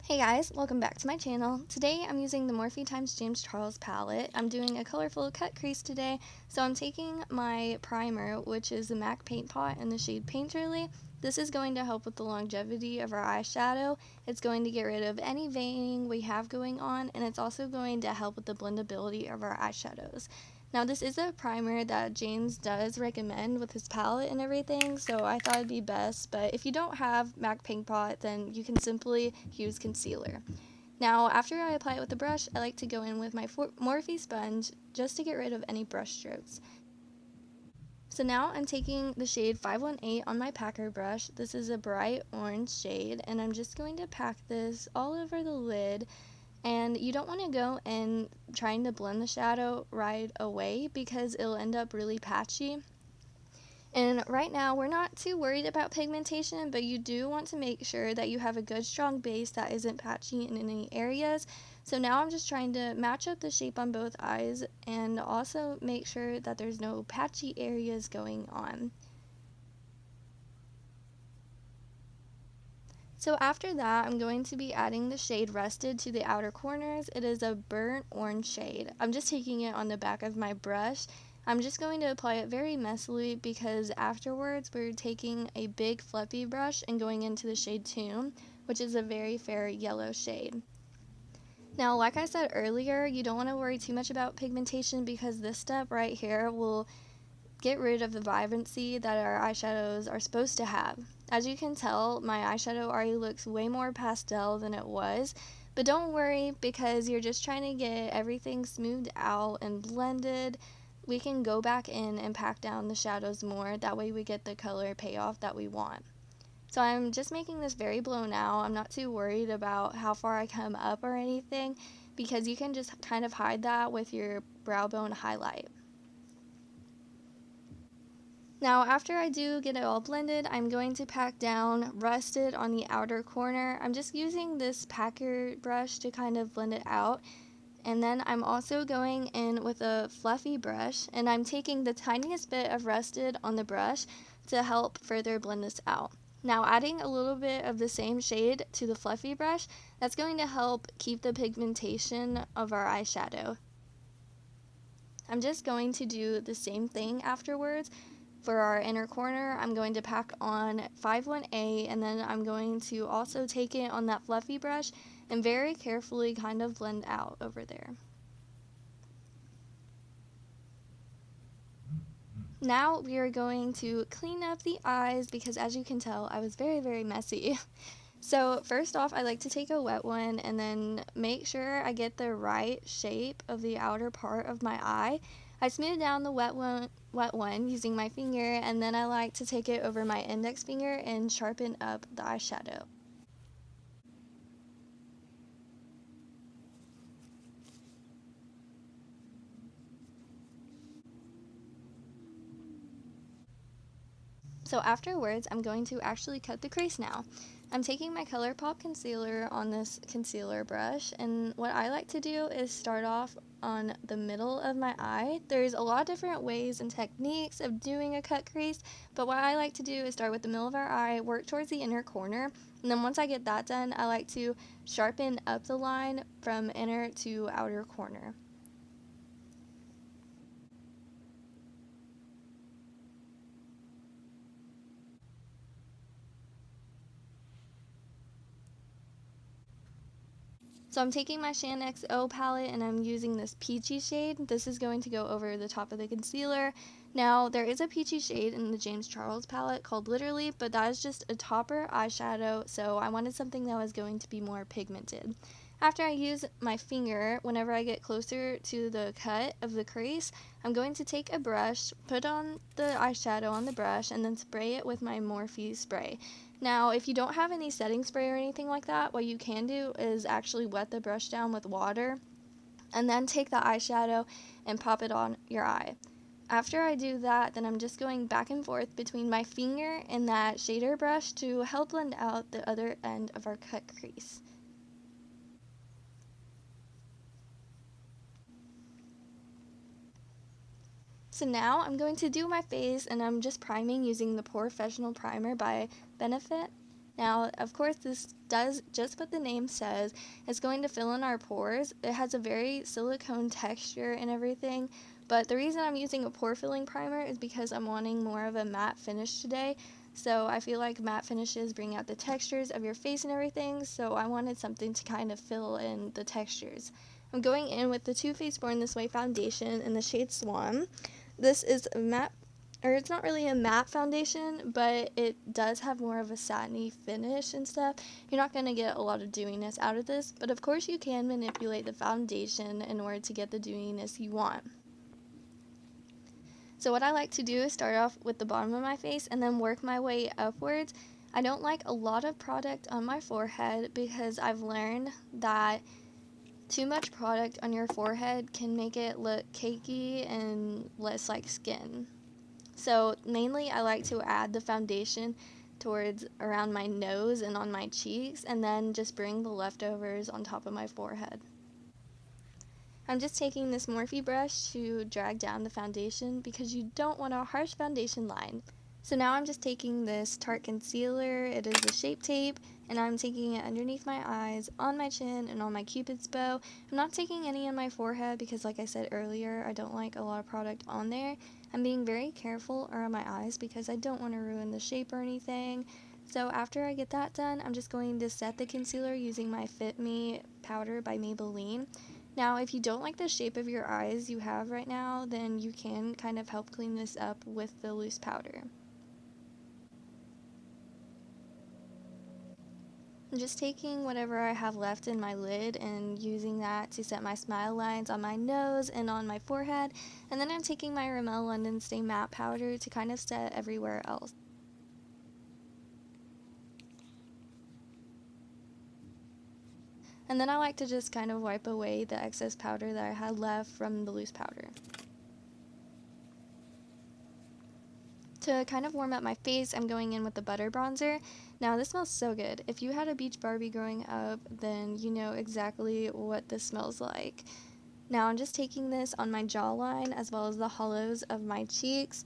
Hey guys, welcome back to my channel. Today I'm using the Morphe x James Charles palette. I'm doing a colorful cut crease today, so I'm taking my primer, which is the MAC Paint Pot in the shade Painterly. This is going to help with the longevity of our eyeshadow. It's going to get rid of any veining we have going on, and it's also going to help with the blendability of our eyeshadows. Now this is a primer that James does recommend with his palette and everything, so I thought it'd be best, but if you don't have MAC Paint Pot, then you can simply use concealer. Now after I apply it with the brush, I like to go in with my Morphe sponge just to get rid of any brush strokes. So now I'm taking the shade 518 on my packer brush. This is a bright orange shade, and I'm just going to pack this all over the lid. And you don't want to go in trying to blend the shadow right away because it'll end up really patchy. And right now we're not too worried about pigmentation, but you do want to make sure that you have a good strong base that isn't patchy in any areas. So now I'm just trying to match up the shape on both eyes and also make sure that there's no patchy areas going on. So after that, I'm going to be adding the shade Rusted to the outer corners. It is a burnt orange shade. I'm just taking it on the back of my brush. I'm just going to apply it very messily because afterwards we're taking a big fluffy brush and going into the shade Tomb, which is a very fair yellow shade. Now, like I said earlier, you don't want to worry too much about pigmentation because this step right here will get rid of the vibrancy that our eyeshadows are supposed to have. As you can tell, my eyeshadow already looks way more pastel than it was, but don't worry because you're just trying to get everything smoothed out and blended. We can go back in and pack down the shadows more, that way we get the color payoff that we want. So I'm just making this very blown out. I'm not too worried about how far I come up or anything because you can just kind of hide that with your brow bone highlight. Now after I do get it all blended, I'm going to pack down Rusted on the outer corner. I'm just using this packer brush to kind of blend it out. And then I'm also going in with a fluffy brush, and I'm taking the tiniest bit of Rusted on the brush to help further blend this out. Now adding a little bit of the same shade to the fluffy brush, that's going to help keep the pigmentation of our eyeshadow. I'm just going to do the same thing afterwards. For our inner corner, I'm going to pack on 51A, and then I'm going to also take it on that fluffy brush and very carefully kind of blend out over there. Now we are going to clean up the eyes because as you can tell, I was very messy. So first off, I like to take a wet one and then make sure I get the right shape of the outer part of my eye. I smooth down the wet one using my finger, and then I like to take it over my index finger and sharpen up the eyeshadow. So afterwards, I'm going to actually cut the crease now. I'm taking my ColourPop concealer on this concealer brush, and what I like to do is start off on the middle of my eye. There's a lot of different ways and techniques of doing a cut crease, but what I like to do is start with the middle of our eye, work towards the inner corner, and then once I get that done, I like to sharpen up the line from inner to outer corner. So I'm taking my Shan XO palette and I'm using this peachy shade. This is going to go over the top of the concealer. Now there is a peachy shade in the James Charles palette called Literally, but that is just a topper eyeshadow, so I wanted something that was going to be more pigmented. After I use my finger, whenever I get closer to the cut of the crease, I'm going to take a brush, put on the eyeshadow on the brush, and then spray it with my Morphe spray. Now, if you don't have any setting spray or anything like that, what you can do is actually wet the brush down with water and then take the eyeshadow and pop it on your eye. After I do that, then I'm just going back and forth between my finger and that shader brush to help blend out the other end of our cut crease. So now I'm going to do my face, and I'm just priming using the Professional Primer by Benefit. Now, of course, this does just what the name says. It's going to fill in our pores. It has a very silicone texture and everything, but the reason I'm using a pore filling primer is because I'm wanting more of a matte finish today. So I feel like matte finishes bring out the textures of your face and everything, so I wanted something to kind of fill in the textures. I'm going in with the Too Faced Born This Way foundation in the shade Swan. This is a matte, or it's not really a matte foundation, but it does have more of a satiny finish and stuff. You're not going to get a lot of dewiness out of this, but of course you can manipulate the foundation in order to get the dewiness you want. So what I like to do is start off with the bottom of my face and then work my way upwards. I don't like a lot of product on my forehead because I've learned that too much product on your forehead can make it look cakey and less like skin. So mainly I like to add the foundation towards around my nose and on my cheeks, and then just bring the leftovers on top of my forehead. I'm just taking this Morphe brush to drag down the foundation because you don't want a harsh foundation line. So now I'm just taking this Tarte concealer, it is a Shape Tape, and I'm taking it underneath my eyes, on my chin, and on my cupid's bow. I'm not taking any on my forehead because, like I said earlier, I don't like a lot of product on there. I'm being very careful around my eyes because I don't want to ruin the shape or anything. So after I get that done, I'm just going to set the concealer using my Fit Me powder by Maybelline. Now, if you don't like the shape of your eyes you have right now, then you can kind of help clean this up with the loose powder. I'm just taking whatever I have left in my lid and using that to set my smile lines on my nose and on my forehead, and then I'm taking my Rimmel London Stay Matte powder to kind of set everywhere else. And then I like to just kind of wipe away the excess powder that I had left from the loose powder. To kind of warm up my face, I'm going in with the butter bronzer. Now this smells so good. If you had a Beach Barbie growing up, then you know exactly what this smells like. Now I'm just taking this on my jawline as well as the hollows of my cheeks.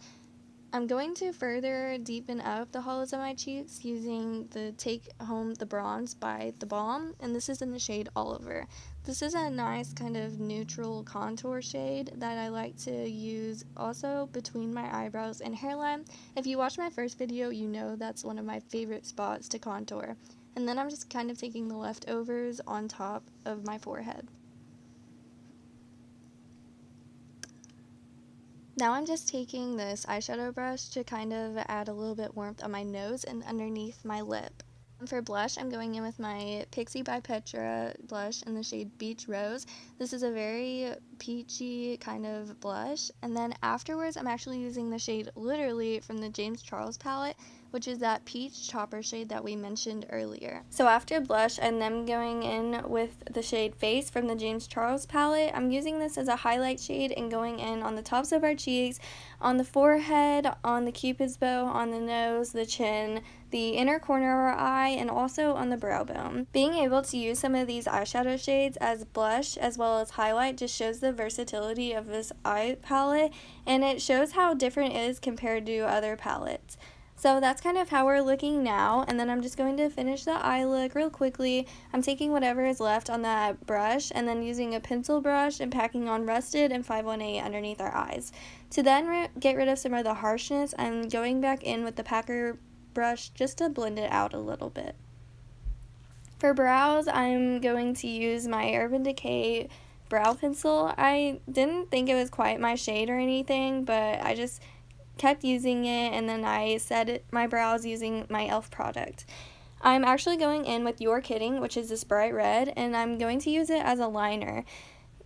I'm going to further deepen up the hollows of my cheeks using the Take Home the Bronze by The Balm, and this is in the shade Oliver. This is a nice kind of neutral contour shade that I like to use also between my eyebrows and hairline. If you watched my first video, you know that's one of my favorite spots to contour. And then I'm just kind of taking the leftovers on top of my forehead. Now I'm just taking this eyeshadow brush to kind of add a little bit warmth on my nose and underneath my lip. For blush, I'm going in with my Pixie by Petra blush in the shade Beach Rose. This is a very peachy kind of blush. And then afterwards, I'm actually using the shade Literally from the James Charles palette, which is that peach chopper shade that we mentioned earlier. So after blush, I'm then going in with the shade Face from the James Charles palette. I'm using this as a highlight shade and going in on the tops of our cheeks, on the forehead, on the cupid's bow, on the nose, the chin, the inner corner of our eye, and also on the brow bone. Being able to use some of these eyeshadow shades as blush as well as highlight just shows the versatility of this eye palette, and it shows how different it is compared to other palettes. So that's kind of how we're looking now, and then I'm just going to finish the eye look real quickly. I'm taking whatever is left on that brush and then using a pencil brush and packing on Rusted and 518 underneath our eyes. To then get rid of some of the harshness, I'm going back in with the packer brush just to blend it out a little bit. For brows, I'm going to use my Urban Decay brow pencil. I didn't think it was quite my shade or anything, but I just kept using it, and then I set my brows using my e.l.f. product. I'm actually going in with You're Kidding, which is this bright red, and I'm going to use it as a liner.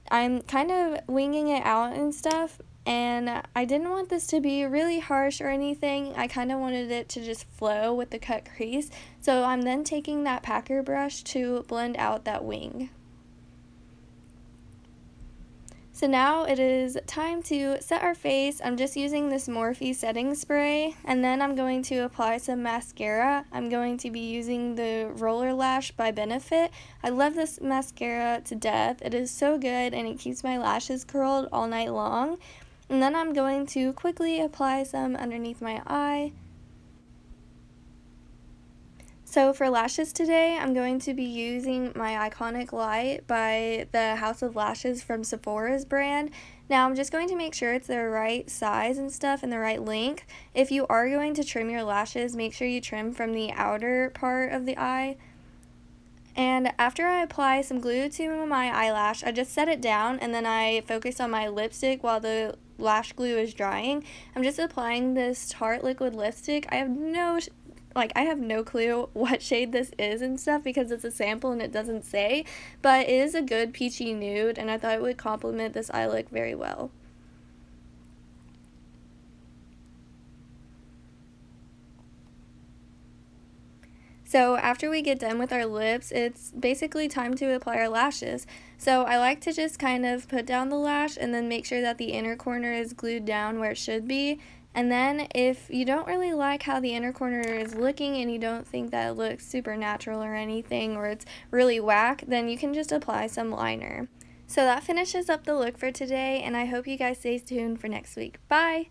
I'm kind of winging it out and stuff, and I didn't want this to be really harsh or anything. I kind of wanted it to just flow with the cut crease, so I'm then taking that packer brush to blend out that wing. So now it is time to set our face. I'm just using this Morphe setting spray, and then I'm going to apply some mascara. I'm going to be using the Roller Lash by Benefit. I love this mascara to death. It is so good, and it keeps my lashes curled all night long. And then I'm going to quickly apply some underneath my eye. So for lashes today, I'm going to be using my Iconic Light by the House of Lashes from Sephora's brand. Now I'm just going to make sure it's the right size and stuff and the right length. If you are going to trim your lashes, make sure you trim from the outer part of the eye. And after I apply some glue to my eyelash, I just set it down and then I focus on my lipstick while the lash glue is drying. I'm just applying this Tarte liquid lipstick. I have no clue what shade this is and stuff because it's a sample and it doesn't say, but it is a good peachy nude and I thought it would complement this eye look very well. So after we get done with our lips, it's basically time to apply our lashes. So I like to just kind of put down the lash and then make sure that the inner corner is glued down where it should be. And then if you don't really like how the inner corner is looking and you don't think that it looks super natural or anything, or it's really whack, then you can just apply some liner. So that finishes up the look for today, and I hope you guys stay tuned for next week. Bye!